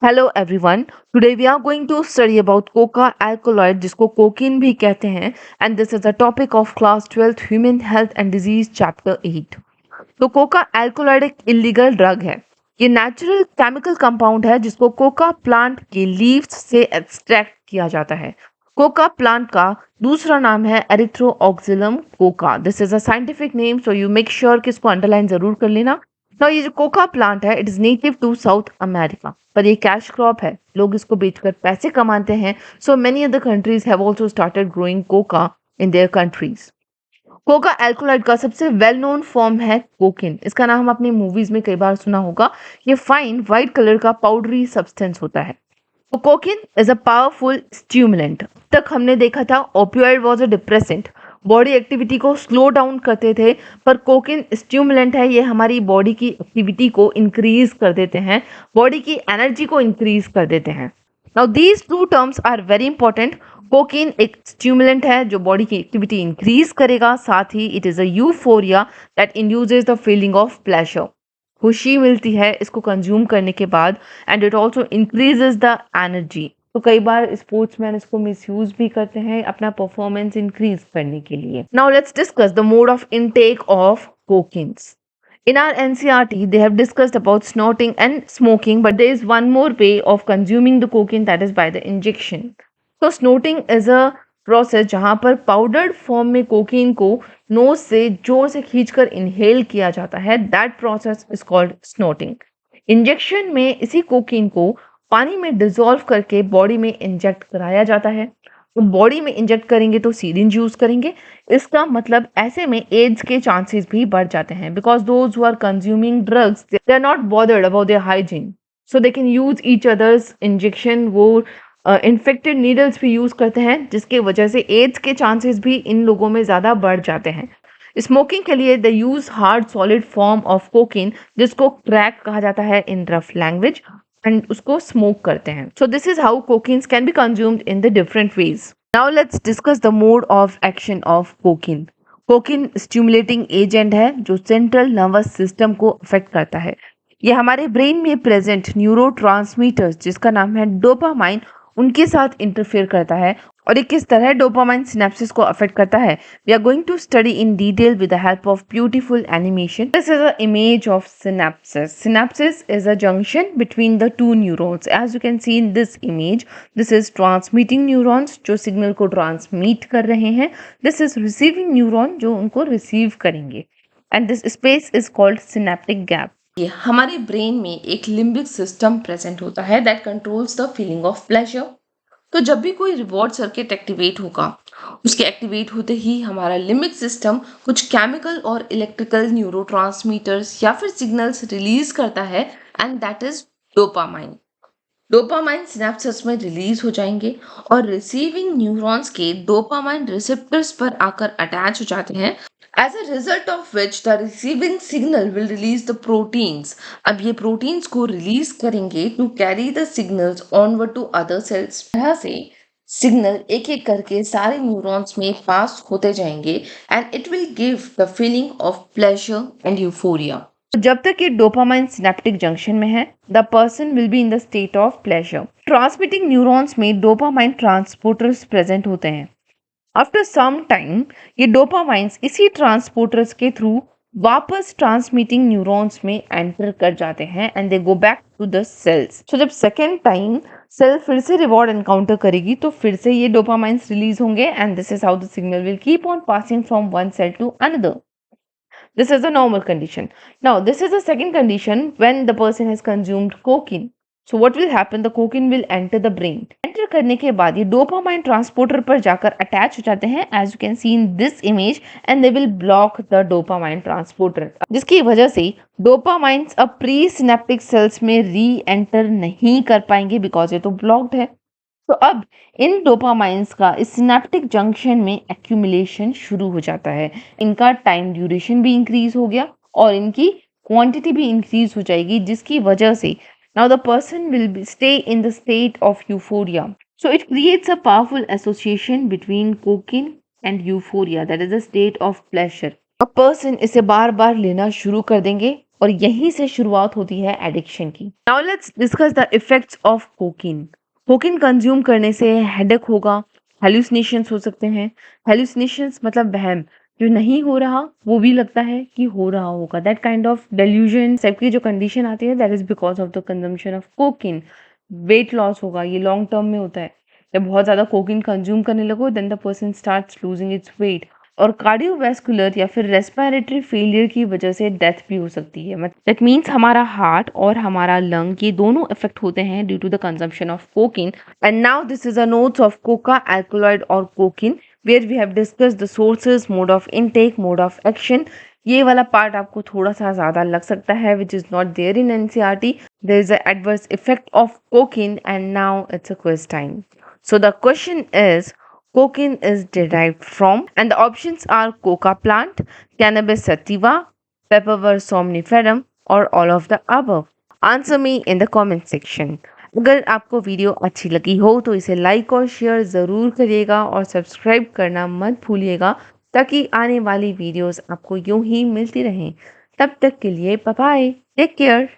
Hello everyone. Today we are going to study about coca alkaloid जिसको cocaine भी कहते हैं and this is a topic of class 12th human health and disease chapter 8। तो coca alkaloid एक illegal drug है। ये natural chemical compound है जिसको कोका प्लांट के लीव्स से एक्सट्रैक्ट किया जाता है। कोका प्लांट का दूसरा नाम है Erythroxylum coca. This is a scientific name, so you make sure कि इसको अंडरलाइन जरूर कर लेना। तो ये जो कोका प्लांट है it is native to South America, पर ये कैश क्रॉप है, लोग इसको बेचकर पैसे कमाते हैं। So many other countries have also started growing Coca in their countries. Coca alkaloid का सबसे वेल नोन फॉर्म है कोकिन। इसका नाम हम अपनी मूवीज में कई बार सुना होगा। ये फाइन व्हाइट कलर का पाउडरी सब्सटेंस होता है। तो cocaine is a powerful stimulant. तक हमने देखा था opioid was a depressant, body activity को स्लो डाउन करते थे, पर कोकिन स्टिमुलेंट है, ये हमारी बॉडी की एक्टिविटी को इंक्रीज कर देते हैं, बॉडी की एनर्जी को इंक्रीज कर देते हैं। Now these two terms are very important. Cocaine एक स्टिमुलेंट है जो बॉडी की एक्टिविटी इंक्रीज करेगा, साथ ही it is a euphoria that induces the feeling of pleasure. खुशी मिलती है इसको कंज्यूम करने के बाद and it also increases the energy. तो कई बार स्पोर्ट्समैन इसको मिसयूज भी करते हैं अपना परफॉर्मेंस इंक्रीज करने के लिए। Now let's discuss the mode of intake of cocaines. In our NCRT, they have discussed about snorting and smoking, but there is one more way of consuming the cocaine, that is by the injection. So snorting is a process जहां पर powdered form में cocaine को nose से जोर से खींचकर inhale किया जाता है। That process is called snorting. Injection में इसी कोकीन को पानी में डिसॉल्व करके बॉडी में इंजेक्ट कराया जाता है। तो बॉडी में इंजेक्ट करेंगे तो सिरिंज यूज करेंगे। इसका मतलब ऐसे में एड्स के चांसेस भी बढ़ जाते हैं, because those who are consuming drugs they are not bothered about their hygiene, so they can use each others injection. वो इन्फेक्टेड नीडल्स भी यूज करते हैं, जिसके वजह से एड्स के चांसेस भी इन लोगों में ज्यादा बढ़ जाते हैं। स्मोकिंग के लिए they use hard solid form of cocaine, जिसको क्रैक कहा जाता है इन रफ लैंग्वेज, एंड उसको स्मोक करते हैं। So this is how cocaines can be consumed in the different ways. Now let's discuss the mode of action of cocaine. Cocaine stimulating agent है जो central nervous system को affect करता है। ये हमारे ब्रेन में प्रेजेंट न्यूरोट्रांसमीटर्स जिसका नाम है डोपामाइन, उनके साथ इंटरफेयर करता है। और ये किस तरह डोपामाइन सिनेप्सिस को अफेक्ट करता है, we are going to study in detail with the help of beautiful animation. This is a image of synapsis. Synapsis is a junction between the two neurons. As you can see in this image, this is transmitting neurons जो signal को transmit कर रहे हैं। This is receiving neuron जो उनको receive करेंगे, and this space is called synaptic gap. ये हमारे ब्रेन में एक लिम्बिक सिस्टम प्रेजेंट होता है that controls the feeling of pleasure. तो जब भी कोई रिवॉर्ड सर्किट एक्टिवेट होगा, उसके एक्टिवेट होते ही हमारा लिम्बिक सिस्टम कुछ केमिकल और इलेक्ट्रिकल न्यूरोट्रांसमीटर्स या फिर सिग्नल्स रिलीज करता है, and that is dopamine. Dopamine synapses में रिलीज हो जाएंगे और रिसीविंग न्यूरॉन्स के डोपामाइन रिसेप्टर्स पर आकर अटैच हो जाते हैं, as a result of which the receiving signal will release the proteins। अब ये प्रोटीन्स को रिलीज करेंगे to carry the signals onward to other cells। तरह से सिग्नल एक एक करके सारे न्यूरॉन्स में पास होते जाएंगे, and it will give the feeling of pleasure and euphoria. जब तक ये डोपामाइन सिनेप्टिक जंक्शन में है, the person will be in the state of pleasure. Transmitting neurons में डोपामाइन ट्रांसपोर्टर्स प्रेजेंट होते हैं। आफ्टर सम टाइम ये डोपामाइंस इसी ट्रांसपोर्टर्स के थ्रू वापस ट्रांसमिटिंग न्यूरॉन्स में एंटर कर जाते हैं, and they go back to the cells. So जब सेकेंड टाइम सेल फिर से रिवॉर्ड एनकाउंटर करेगी तो फिर से ये डोपामाइंस रिलीज होंगे, and this is how the signal will keep on passing from one cell to another. This is a normal condition. Now, this is the second condition when the person has consumed cocaine. So what will happen? The cocaine will enter the brain. Enter करने के बाद ये dopamine transporter पर जाकर attach हो जाते हैं, as you can see in this image, and they will block the dopamine transporter, जिसकी वजह से डोपामाइंस अब प्री सिनेप्टिक सेल्स में री एंटर नहीं कर पाएंगे, बिकॉज ये तो ब्लॉक्ड है। तो अब इन डोपामाइंस का इस सिनेप्टिक जंक्शन में एक्यूमुलेशन शुरू हो जाता है। इनका टाइम ड्यूरेशन भी इंक्रीज हो गया और इनकी क्वांटिटी भी इंक्रीज हो जाएगी, जिसकी वजह से now the person will stay in the state of euphoria. So it creates a powerful association between cocaine and euphoria, that is a state of pleasure. A person इसे बार बार लेना शुरू कर देंगे और यहीं से शुरुआत होती है एडिक्शन की। Now let's discuss the effects of cocaine. Cocaine consume करने से हेडेक होगा, हेलुसिनेशंस हो सकते हैं। हेलुसिनेशंस मतलब वहम, जो नहीं हो रहा वो भी लगता है कि हो रहा होगा। That kind of delusion type की जो कंडीशन आती है, that is because of the consumption of cocaine. Weight loss होगा, ये लॉन्ग टर्म में होता है। जब बहुत ज़्यादा कोकीन कंज्यूम करने लगो then the person starts losing its weight. और कार्डियोवैस्कुलर या फिर रेस्पिरेटरी फेलियर की वजह से डेथ भी हो सकती है। दैट मीन्स हमारा हार्ट और हमारा लंग ये दोनों इफेक्ट होते हैं due to the consumption of cocaine. And now this is a notes of coca alkaloid और cocaine where we have discussed the sources, mode of intake, mode of action. ये वाला part आपको थोड़ा सा ज़्यादा लग सकता है, which is not there in NCERT. There is a adverse effect of cocaine and now it's a quiz time. So the question is, cocaine is derived from, and the options are coca plant, cannabis sativa, Papaver somniferum, or all of the above. Answer me in the comment section. अगर आपको video अच्छी लगी हो तो इसे like और share ज़रूर करिएगा और सब्सक्राइब करना मत भूलिएगा, ताकि आने वाली वीडियोस आपको यूं ही मिलती रहें। तब तक के लिए बाय बाय, टेक केयर।